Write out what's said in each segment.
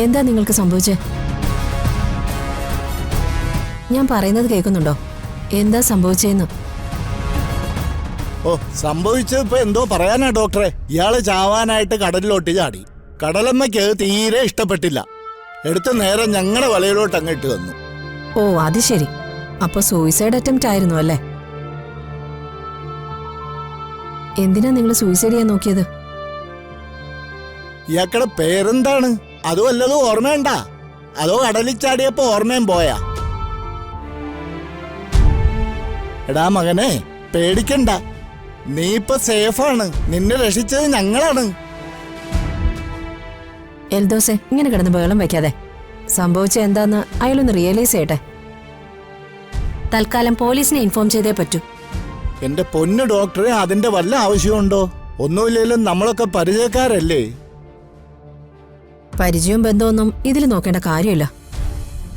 എന്താ നിങ്ങൾക്ക് സംഭവിച്ചേ? ഞാൻ പറയുന്നത് കേൾക്കുന്നുണ്ടോ? എന്താ സംഭവിച്ചേന്ന്? ഓ, സംഭവിച്ചത് ഇപ്പൊ എന്തോ പറയാനാ ഡോക്ടറെ. ഇയാള് ചാവാനായിട്ട് കടലിലോട്ട് ചാടി. കടലമ്മയ്ക്ക് തീരെ ഇഷ്ടപ്പെട്ടില്ല. എടുത്ത് നേരെ ഞങ്ങളുടെ വലയിലോട്ട് അങ്ങിട്ട് വന്നു. ഓ, അത് ശരി. അപ്പൊ സൂയിസൈഡ് അറ്റംപ്റ്റ് ആയിരുന്നു അല്ലേ? എന്തിനാ നിങ്ങൾ സൂയിസൈഡ് ചെയ്യാൻ നോക്കിയത്? ഇയാക്കടെ പേരെന്താണ്? അതോ വല്ലതും ഓർമ്മയുണ്ടാ? അതോ കടലിൽ ചാടിയപ്പോ ഓർമ്മയും പോയാ? എടാ മകനെ, പേടിക്കണ്ട. നീ ഇപ്പൊ സേഫാണ്. നിന്നെ രക്ഷിച്ചത് ഞങ്ങളാണ്. എൽദോസെ, ഇങ്ങനെ കിടന്ന് ബഹളം വെക്കാതെ. സംഭവിച്ച എന്താന്ന് അയാളൊന്ന് റിയലൈസ് ചെയ്യട്ടെ. തൽക്കാലം പോലീസിനെ ഇൻഫോം ചെയ്തേ പറ്റൂ. എന്റെ പൊന്നു ഡോക്ടറെ, അതിന്റെ വല്ല ആവശ്യമുണ്ടോ? ഒന്നുമില്ലെങ്കിലും നമ്മളൊക്കെ പരിചയക്കാരല്ലേ. പരിചയവും ബന്ധമൊന്നും ഇതിൽ നോക്കേണ്ട കാര്യമില്ല.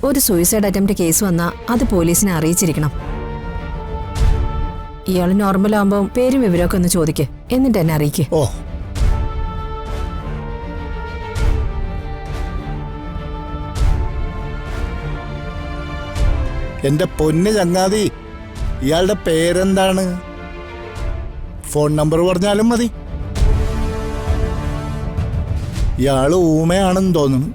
ഒരു സൂയിസൈഡ് അറ്റംപ്റ്റ് കേസ് വന്നാ അത് പോലീസിനെ അറിയിച്ചിരിക്കണം. ഇയാൾ നോർമൽ ആകുമ്പോൾ പേരും വിവരമൊക്കെ ഒന്ന് ചോദിക്ക്, എന്നിട്ട് എന്നെ അറിയിക്കേ. ഓ, എന്റെ പൊന്ന് ചങ്ങാതി, ഇയാളുടെ പേരെന്താണ്? ഫോൺ നമ്പർ പറഞ്ഞാലും മതി. ഇയാള് ഊമയാണെന്ന് തോന്നുന്നു.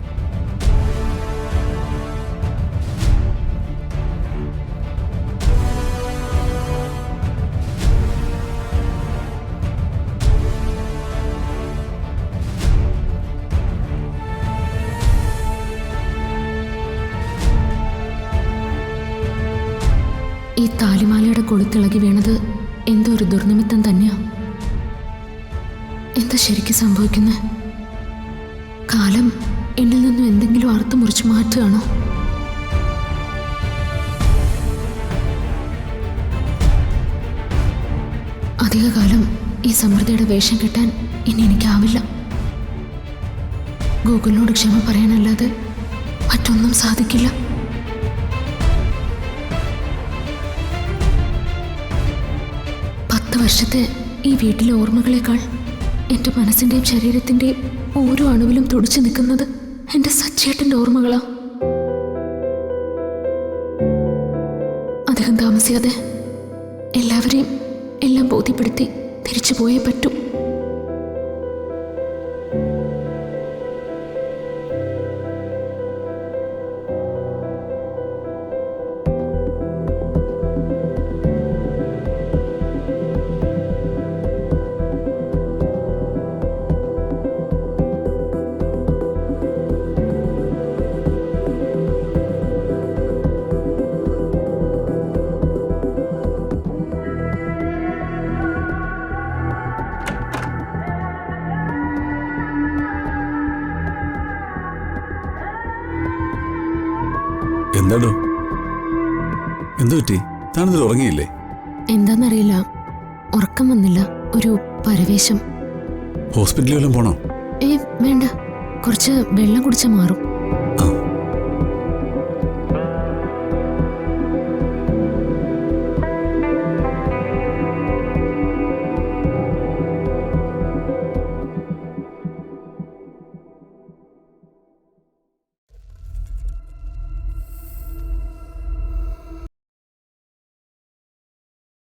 ഈ താലിമാലയുടെ കൊളുത്തിളകി വീണത് എന്തോ ഒരു ദുർനിമിത്തം തന്നെയാ. എന്താ ശരിക്കും സംഭവിക്കുന്നത്? കാലം എന്നിൽ നിന്നും എന്തെങ്കിലും അർത്ഥം മുറിച്ച് മാറ്റുകയാണോ? അധികകാലം ഈ സമൃദ്ധിയുടെ വേഷം കെട്ടാൻ ഇനി എനിക്കാവില്ല. ഗൂഗിളിനോട് ക്ഷമ പറയാനല്ലാതെ മറ്റൊന്നും സാധിക്കില്ല. വർഷത്തെ ഈ വീട്ടിലെ ഓർമ്മകളേക്കാൾ എൻ്റെ മനസ്സിൻ്റെയും ശരീരത്തിൻ്റെയും ഓരോ അണുവിലും തുടിച്ചു നിൽക്കുന്നത് എൻ്റെ സച്ചേട്ടൻ്റെ ഓർമ്മകളാ. അധികം താമസിയാതെ എല്ലാവരെയും എല്ലാം ബോധ്യപ്പെടുത്തി തിരിച്ചു പോയേ പറ്റൂ. എന്താടോ, എന്തു പറ്റി? താനിതിൽ ഉറങ്ങിയില്ലേ? എന്താന്നറിയില്ല, ഉറക്കം വന്നില്ല, ഒരു പരവേശം. ഹോസ്പിറ്റലിൽ വല്ലതും പോണോ? വേണ്ട, കുറച്ച് വെള്ളം കുടിച്ചാൽ മാറും. ആ,